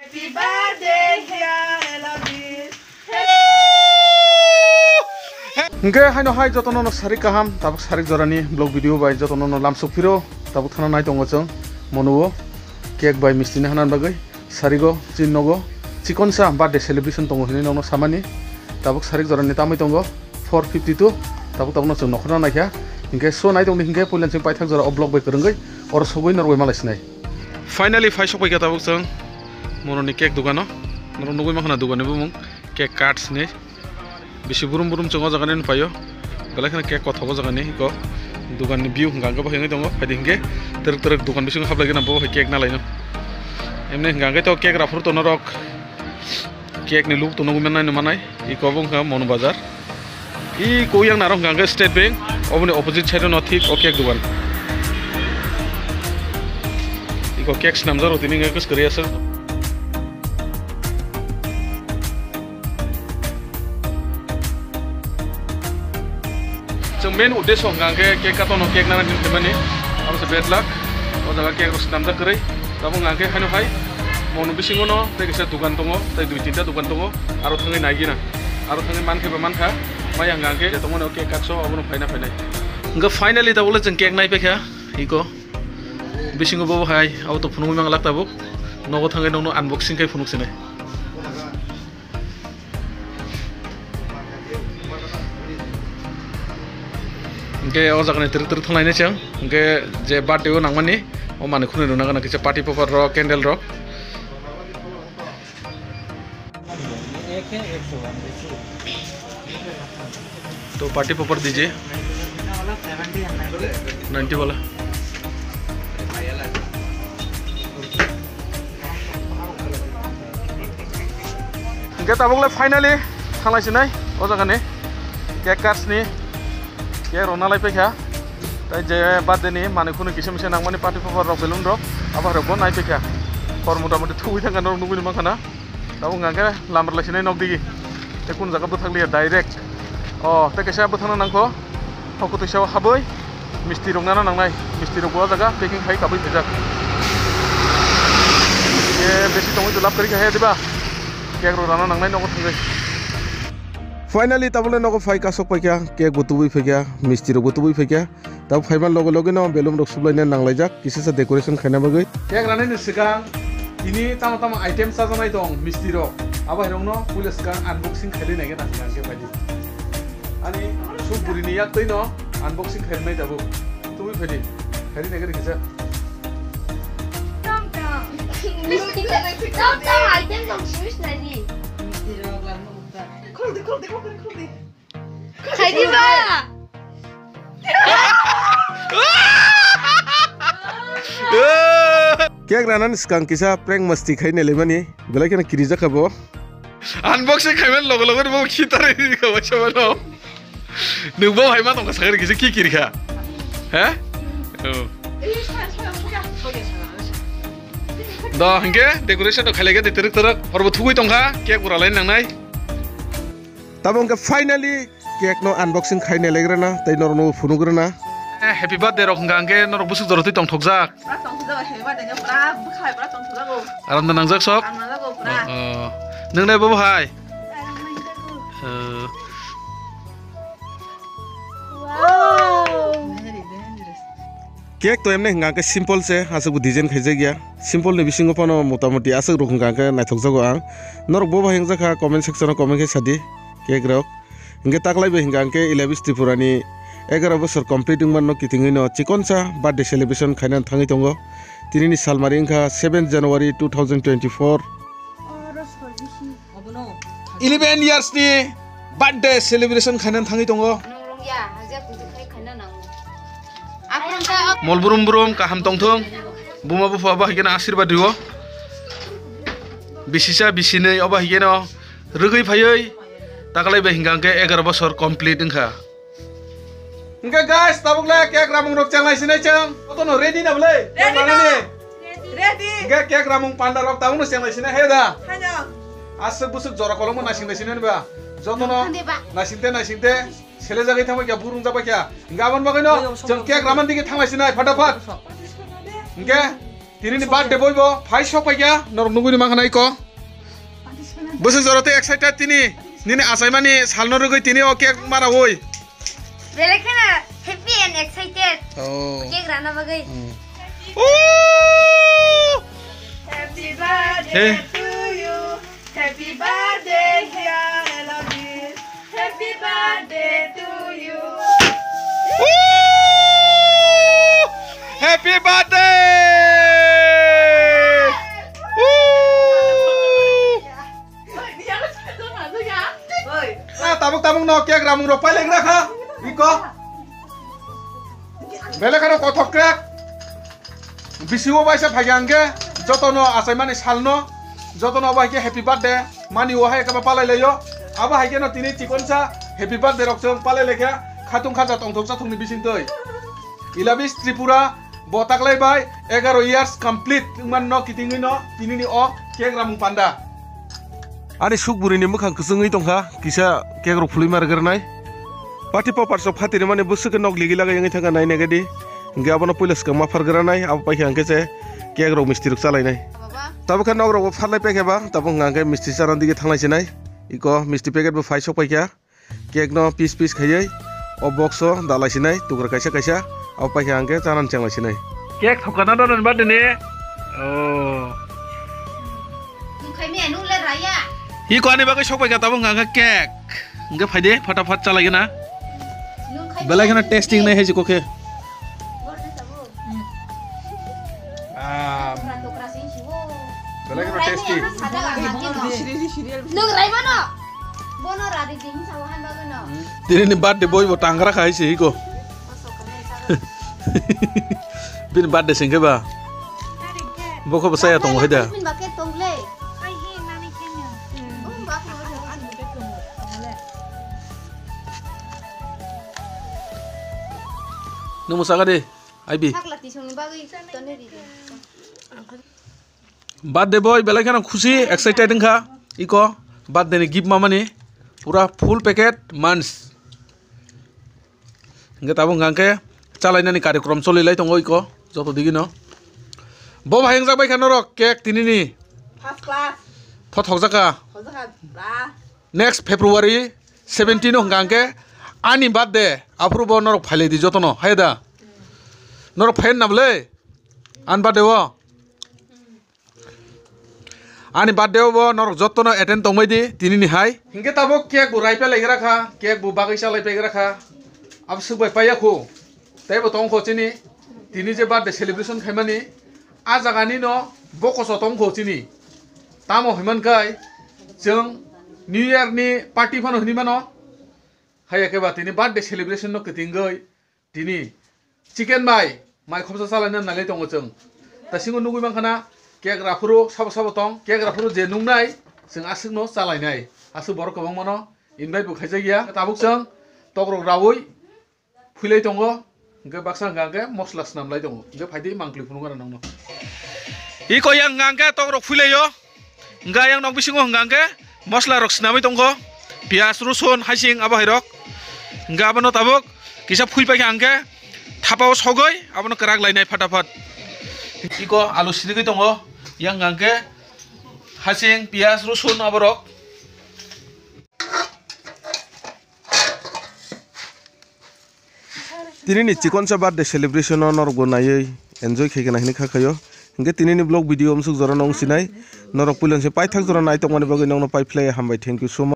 Happy birthday, I love you. Oke, hai no hai jotono no sarik kaham, tabuk sarik jorani blog video by jotono no lamsuk piro, tabuk thana nai tongo chong, monuo, cake by misti na hanan bagai, sarigo, chinnogo, chikon sa birthday celebration tongo hini no samani, tabuk sarik jorani tamai tongo, 452, tabuk no chong nokhona nai kya, hingke so nai tong hingke pulen ching paithak jora oblog by kerenggai, or sogoi norway malais nai. Finally, fai sok kya tabuk chong, mono ni cake dugano, noro nogoi makhana dugane bumung, cake cuts ni. Bisi burum chongo jagane payo galakana cake kothago jagane ko dukan ni view hangga ba hengi dongo phadingge terek dukan bising hablage na bo cake na laino emne hangga to cake rafur to norok cake ni look to nogu menai no manai I ko bong ha mon bazar I ko yang narok hangga state bank obone opposite side no thik o cake dukan I ko cake namjar otini ngai kus kari asa main uddesho ngangke cake kato no cake nana dimani amo se bad luck o jaga cake ros namda krai tabo ngangke hanu hai monu bisingo no te kisa dukan tongo te dui tinta dukan tongo aro thangai naigina aro thangai mankhe ba mankha maya ngangke tongo no cake katso abono phaina nga finally tabole jeng cake nai pekha iko bisingo bo hai au to phunu mang lak tabo nogo thangai no unboxing kai phunuk sine Oke, o jagane teruk thanglai chang oke je birthday o nangmani o mane khune runa gana kisa party popper ro candle ro तो party paper दीजिए 90 वाला okay ताबुगले finally थांलायसिनाय ओ जगाने cake cuts नि के रोना लाइ फैखा ताइ जे birthday नि माने खुनु किसे मिसे नांगमानि पार्टी पेपर रो बेलुन रो आबा रबो नाइ फैखा फर मुटा मुटि थुइ थांगा न नुबुनि माखाना दाबु गांके लामर लासिनाय नक दिगि ते कुन जागा बोथांलिया डाइरेक्ट ते केसा बोथांना नांखो हकु तैसाव हाबै मिस्टि रंगाना नांनाय मिस्टि रगवा जागा पेकिं खाइ काबै फैजा ए बेसि तंगै दुलाब करि खाया दिबा केक रो राना नांनाय नगो थांगै Finally, tabule nogo fai kasok paikya cake butubui phekya misti ro butubui phekya tab phaiban logo logo no belum rok sublai nanglai kisi sa decoration khaina bagai cake ranai ni sikang ini tama item sajanai dong misti ro aba herong no pulis kan unboxing khaili nai ga nang ke baidi ani su buri ni yak no unboxing khail nai dabu tubui phedi khaili nai ga kisa misti item dong swiss nai di misti ro lan Kholdi. Khai diba. Cake ranan skang kisa prank masti khai ne lemani belai kana kirija khabo unboxing khaiman logo ni bo khitare khabo chamano nubo haima tong sagari kisa ki kirikha ha da hingke decoration to khalega de teruk orbo thugui tongkha cake uralai nangnai tabong ke finally cake no unboxing khaine legrana tai norno funugrana happy birthday rok ngangke norok busuk doroti tong thokjak Happy birthday nya pura bukhai pura tong thujago aram nangjak sok amnajago pura nongnai bo hai cake to emne ngangke simple se asuk design khaije gya simple ne bisingo pano motamoti asuk rok ngangke naithokjago ang norok bo hingjaka comment section comment ke sadi cake rok hingke taklai be hingangke 11 tripurani 11 bosor completing manno kitingui no chikonsa birthday celebration khainan thangi tongo tinini salmari ingkha 7 January 2024 11 years ni birthday celebration khainan thangi tongo ya haja kudu khai khana nang mol burum kaham tongthong buma bu fa ba higena ashirwad digo bisisa bisinei oba higeno rugui phayoi taklai be hingangke 11 bosor complete ingkha Oke guys, tabukle cake ramung rok changlai sinai chang. Otono ready na bole? Ready. Oke cake ramung panda rok tabung no changlai sinai heda. Hayo. Asuk busuk jora kolong na sinai sinai ba. Jotono na sinte sele jagai thangba kya burung jaba kya. Gaban bagai no jang cake raman dige thanglai sinai fatafat. Oke Tini ni birthday boy bo. Phai sok pai kya? Norok nunggu ni makan iko. Busuk jorote excited tini. Nini asai mani sal norok tini o cake mara woi. Belek na happy and excited. Oh. Cake rana bagai. Happy birthday to you. Happy birthday, dear Elodie. Happy birthday to you. Happy birthday! Tabuk no cake ramung ro paling rakha. Iko. Belek ano kothok cake. Bisiwo baisa phagyange. Jotono asai mani salno. Jotono bahike happy birthday. Mani wahai ka palai leyo. Aba haike no tini chikonsa happy birthday roksong palai lekha. Khatung khaja tongthok chathung ni bising toi. Ilabis Tripura botak lai bai 11 years complete man no kitingi no tini ni o cake ramung panda. Ani sukburi ni mukhang kusungui tongkha kisa cake ro phului mar garnai. Party popper so phatiri mane busuk nok ligi laga yangi thanga nai negadi. Nge abono pulis ka mafar garanai ab pai hangke che cake ro misti ruk salai nai. Tabu khan nok ro pharlai peke ba tabu ngangke misti saran dige thanglai chinai. Iko misti packet bo phai sok pai kya. Cake no piece khayai. O boxo dalai sinai tukar kaisa ab pai hangke chanan changlai sinai. Cake thokana don ba dene. Oh. Khai me anu le raya. Iko ani bagai sok pai kya tabu ngangke cake. Nge phaide fatafat chalai na. Belai kana testing nai heji koke. Belai kana testing. Nung rai mana? Bono radi ding sawahan bagano. Tini ni birthday boy bo tangra khai si iko. Bin birthday singke ba. Boko ba saya tong hoida. Bin baket tong le. Nung musaga de. Aibi. Taklati sung bagai tone di. Birthday boy belai kana khushi excited kha. Iko birthday ni gift mama ni pura full packet months. Nge tabung ngangke chalai nani karyakram choli lai tongo iko joto digi no. Bo bhayang jak bai khano rok cake tini ni. First class. Thothok jaka. Bra. Next February 17 no ngangke ani birthday approvo norok phaile di joto no haida. Norok phain nable. An birthday wo. Ani birthday wo norok joto no attend tongmai di tini ni hai. Hingke tabok cake bu rai pe lai rakha, cake bu bagai salai pe rakha. Ab subai paya khu. Tai bo tong kho chini. Tini je birthday celebration khaimani. A jagani no boko so tong kho chini. Tamo himan kai jeng New Year ni party phano hini mano. Haya ke ba tini birthday celebration no ketingoi. Tini chicken bai mai khomsa salana nalai tongo jeng. Ta singo nugui mangkhana cake rafuru sabo tong cake rafuru je nungnai jeng asuk no chalai nai. Asu borok kabang mano invite bu khaijai ya. Tabuk jeng tokrok rawui phulai tongo. Nge baksa ngangke mosla snam lai tongo. Nge phaidi mangkli phununga nangno. Iko yang ngangke tokrok phulai yo. Nga yang nok bisingo ngangke mosla rok snamai tongo. Pias rusun haising aba hirok. Nga abono tabuk kisa phui pai ngangke thapao sogoi abono kerak lainai fatafat. Iko alu sidigai tongo. Yang ngangke haising pias rusun aborok. Tini ni chikon sa birthday celebration norok bo nai enjoy khekena hini khakhayo. Hingke tini ni vlog video umsuk jora nong sinai norok pulen se pai thak jora nai tongmani bagui nongno pai play hambai thank you so much.